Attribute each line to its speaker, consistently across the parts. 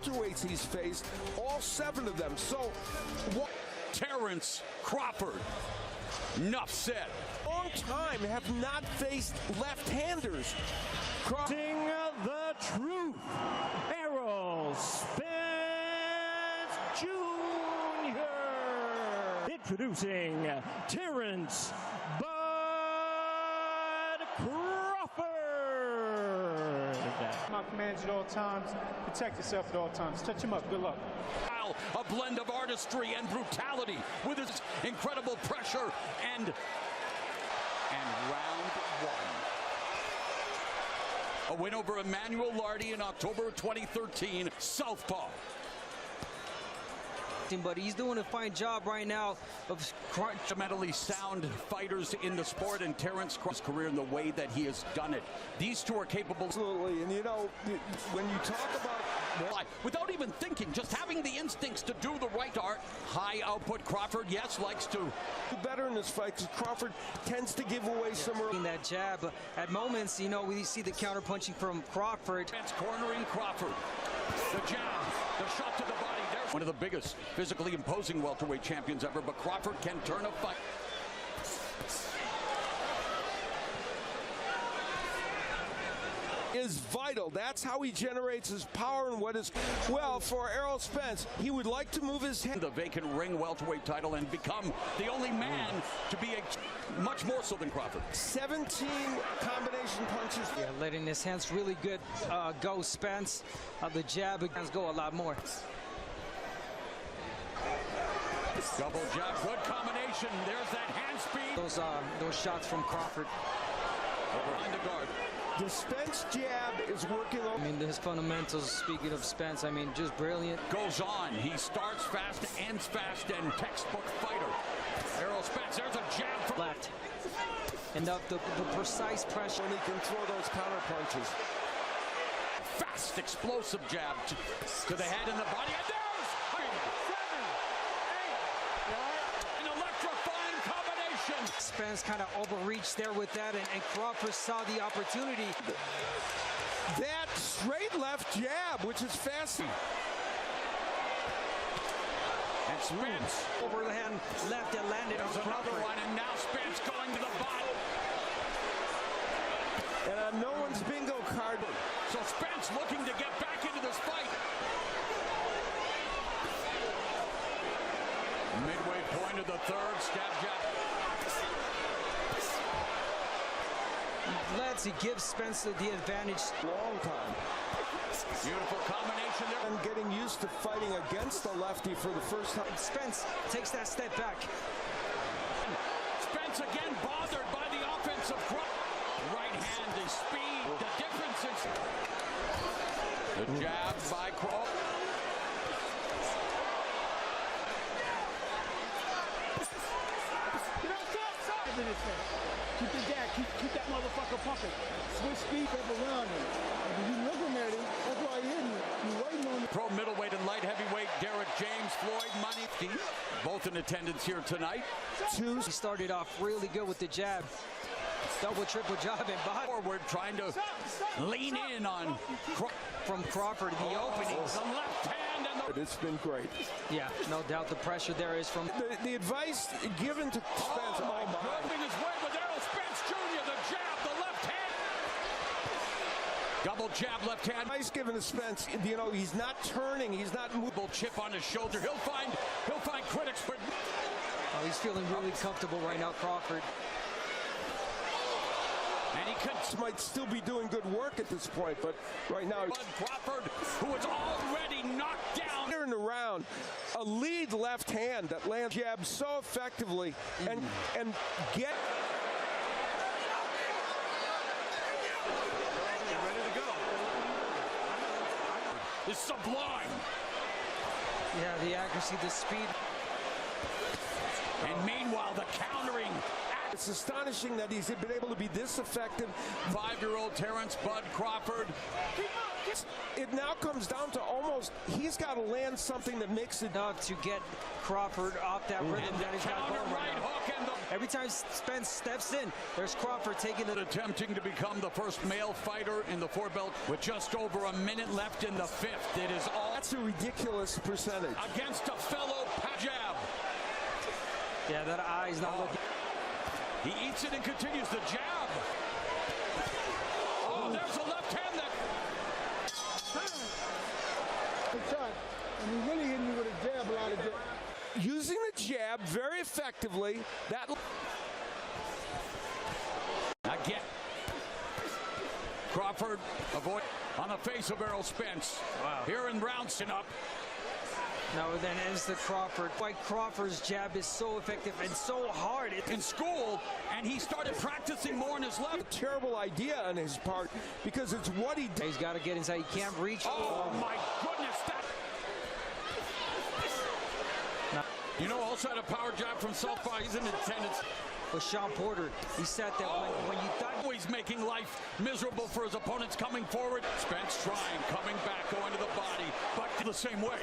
Speaker 1: welterweights he's faced, all 7 of them. So,
Speaker 2: Terence Crawford. Enough said.
Speaker 1: Long time have not faced left-handers.
Speaker 3: Crossing the truth, Errol Spence Jr. Introducing Terence Bud Crawford.
Speaker 4: My commands at all times. Protect yourself at all times. Touch him up. Good luck.
Speaker 2: A blend of artistry and brutality with his incredible pressure and round 1. A win over Emmanuel Lardy in October 2013, Southpaw.
Speaker 5: But he's doing a fine job right now of
Speaker 2: Fundamentally sound fighters in the sport, and Terence Crawford's career in the way that he has done it. These two are capable.
Speaker 1: Absolutely, and you know, when you talk about
Speaker 2: without even thinking, just having the instincts to do the right art. High output Crawford, yes, likes to
Speaker 1: do better in this fight because Crawford tends to give away some
Speaker 5: in that jab. At moments, you know, we see the counter punching from Crawford.
Speaker 2: Spence cornering Crawford. The jab, the shot to the body. There's one of the biggest physically imposing welterweight champions ever, but Crawford can turn a fight.
Speaker 1: Is vital. That's how he generates his power and what is well for Errol Spence. He would like to move his head.
Speaker 2: The vacant ring welterweight title and become the only man to be much more so than Crawford. 17 combination punches.
Speaker 5: Yeah, letting his hands really good go, Spence. The jab hands go a lot more.
Speaker 2: Double jab, good combination. There's that hand speed.
Speaker 5: Those shots from Crawford.
Speaker 2: Behind the guard.
Speaker 1: The Spence jab is working on.
Speaker 5: I mean, his fundamentals, speaking of Spence, I mean, just brilliant.
Speaker 2: Goes on. He starts fast, ends fast, and textbook fighter. Errol Spence, there's a jab from
Speaker 5: left. And the precise pressure.
Speaker 1: When he can throw those counter punches.
Speaker 2: Fast, explosive jab to the head and the body. And there's 7, 8, an electrifying combination.
Speaker 5: Spence kind of overreached there with that, and Crawford saw the opportunity.
Speaker 1: That straight left jab, which is fast.
Speaker 2: And Spence
Speaker 5: over the hand left that landed on
Speaker 2: another
Speaker 5: Crawford.
Speaker 2: one, and now Spence going to the bottom.
Speaker 1: And no one's bingo card.
Speaker 2: So Spence looking to get back into this fight. Midway point of the third, stab jab.
Speaker 5: He gives Spence the advantage.
Speaker 1: Long time.
Speaker 2: Beautiful combination there.
Speaker 1: And getting used to fighting against the lefty for the first time.
Speaker 5: Spence takes that step back.
Speaker 2: Spence again bothered by the offense of Crawford. Right hand, the speed, the difference is... The jab by Crawford.
Speaker 4: Keep the jab. Keep that motherfucker pumping. Switch speed up around him. If you looking at him, that's why you're hitting him. You're waiting on him.
Speaker 2: Pro middleweight and light heavyweight Derek James, Floyd Money, both in attendance here tonight.
Speaker 5: He started off really good with the jab. Double, triple jab and body.
Speaker 2: Forward, trying to lean in on
Speaker 5: from Crawford in the openings.
Speaker 2: The left hand and the...
Speaker 1: It's been great.
Speaker 5: Yeah, no doubt the pressure there is from...
Speaker 1: The advice given to Spence.
Speaker 2: Oh, my God. His way with Errol Spence Jr., the jab, the left hand. Double jab, left hand.
Speaker 1: Advice given to Spence, you know, he's not turning, he's not moving.
Speaker 2: Chip on his shoulder. He'll find critics, but...
Speaker 5: Oh, he's feeling really comfortable right now, Crawford.
Speaker 2: And he
Speaker 1: might still be doing good work at this point, but right now...
Speaker 2: Bud Crawford, who was already knocked down.
Speaker 1: In the round, a lead left hand that lands jab so effectively and get...
Speaker 2: Ready to go. It's sublime.
Speaker 5: Yeah, the accuracy, the speed.
Speaker 2: And meanwhile, the countering.
Speaker 1: It's astonishing that he's been able to be this effective.
Speaker 2: 5-year-old Terence Bud Crawford.
Speaker 1: It now comes down to almost, he's got to land something that makes it
Speaker 5: to get Crawford off that rhythm that he's got going
Speaker 2: right hook
Speaker 5: Every time Spence steps in, there's Crawford taking it.
Speaker 2: Attempting to become the first male fighter in the four belt with just over a minute left in the fifth. It is all.
Speaker 1: That's a ridiculous percentage.
Speaker 2: Against a fellow jab.
Speaker 5: Yeah, that eye's not looking.
Speaker 2: He eats it and continues the jab. Oh, there's a left hand that.
Speaker 4: Good shot. And he really hit me with a jab, a lot of jab.
Speaker 1: Using the jab very effectively. That.
Speaker 2: Again. Crawford avoid on the face of Errol Spence.
Speaker 5: Wow.
Speaker 2: Here in Brownson up.
Speaker 5: No, then ends the Crawford. Why Crawford's jab is so effective and so hard.
Speaker 2: In school, and he started practicing more on his left.
Speaker 1: A terrible idea on his part because it's what he did.
Speaker 5: He's got to get inside. He can't reach.
Speaker 2: Oh my goodness! That. You know, also had a power jab from Southpaw. He's in attendance.
Speaker 5: With Sean Porter, he said that when you thought.
Speaker 2: Always making life miserable for his opponents coming forward. Spence trying, coming back, going to the body, but the same way.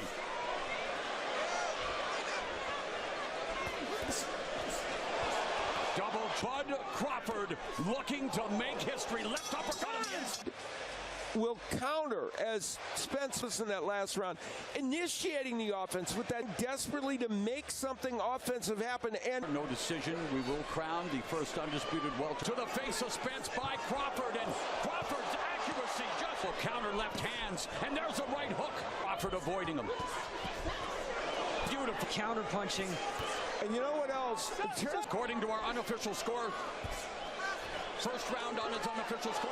Speaker 2: Double Bud Crawford looking to make history. Left uppercut on the inside.
Speaker 1: Will counter as Spence was in that last round, initiating the offense with that desperately to make something offensive happen. And
Speaker 2: no decision. We will crown the first undisputed welter. To the face of Spence by Crawford, and Crawford's accuracy just will counter left hands, and there's a right hook. Crawford avoiding him. Beautiful
Speaker 5: counter punching.
Speaker 1: And you know what else?
Speaker 2: According to our unofficial score, first round on its unofficial score.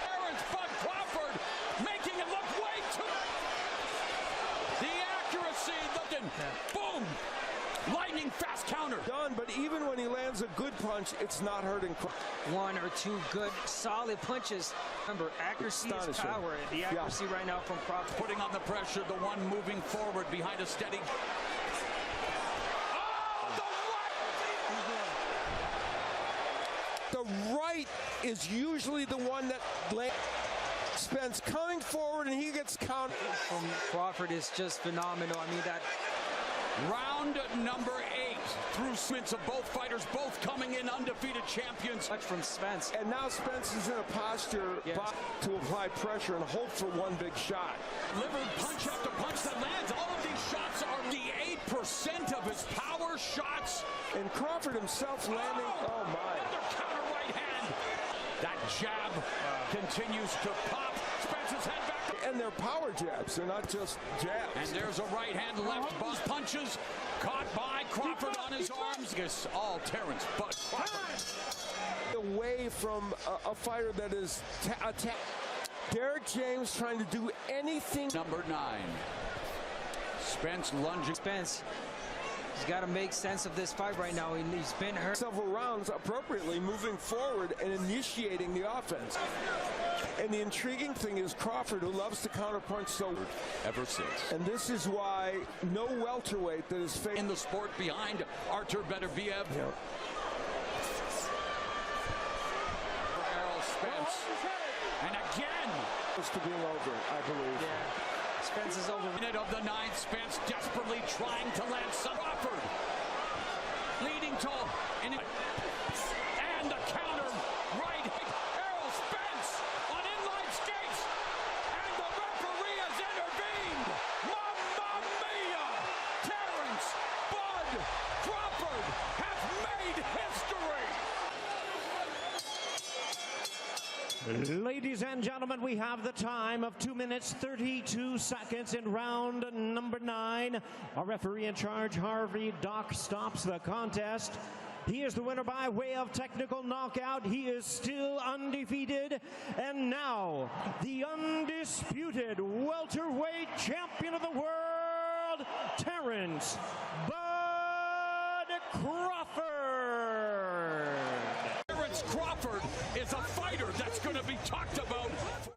Speaker 2: Terence Crawford making it look way too. The accuracy, boom, lightning fast counter.
Speaker 1: Done, but even when he lands a good punch, it's not hurting.
Speaker 5: One or two good, solid punches. Remember, accuracy is power. The accuracy right now from Crawford.
Speaker 2: Putting on the pressure, the one moving forward behind a steady.
Speaker 1: The right is usually the one that Spence coming forward and he gets counted.
Speaker 5: From Crawford is just phenomenal. I mean, that
Speaker 2: round number 8 through Spence of both fighters, both coming in undefeated champions.
Speaker 5: Much from Spence.
Speaker 1: And now Spence is in a posture to apply pressure and hope for one big shot.
Speaker 2: Delivered punch after punch that lands. All of these shots are the 8% of his power shots.
Speaker 1: And Crawford himself landing, oh my.
Speaker 2: Counter right hand. That jab continues to pop. Spence's head back.
Speaker 1: And they're power jabs, they're not just jabs.
Speaker 2: And there's a right hand left buzz punches. Caught by Crawford on his arms. It's all Terence, but Crawford.
Speaker 1: Away from a fighter that is attacked. Derek James trying to do anything.
Speaker 2: Number 9. Spence lunging.
Speaker 5: Spence, he's got to make sense of this fight right now. He's been hurt.
Speaker 1: Several rounds appropriately moving forward and initiating the offense. And the intriguing thing is Crawford, who loves to counterpunch so
Speaker 2: ever since.
Speaker 1: And this is why no welterweight that is
Speaker 2: in the sport behind Artur Beterbiev.
Speaker 1: Yeah.
Speaker 2: For Errol Spence. And again.
Speaker 1: It's to be over, I believe.
Speaker 5: Yeah. Spence is over.
Speaker 2: Minute of the 9th, Spence desperately trying to land some Crawford. Leading to and the counter right. Errol Spence on inline skates. And the referee has intervened. Mamma mia! Terence Bud Crawford has made history.
Speaker 3: Ladies and gentlemen, we have the time of 2 minutes 32 seconds in round number 9. Our referee in charge, Harvey Doc, stops the contest. He is the winner by way of technical knockout. He is still undefeated. And now, the undisputed welterweight champion of the world, Terence Bud Crawford.
Speaker 2: Terence Crawford is a fighter that's going to be talked about.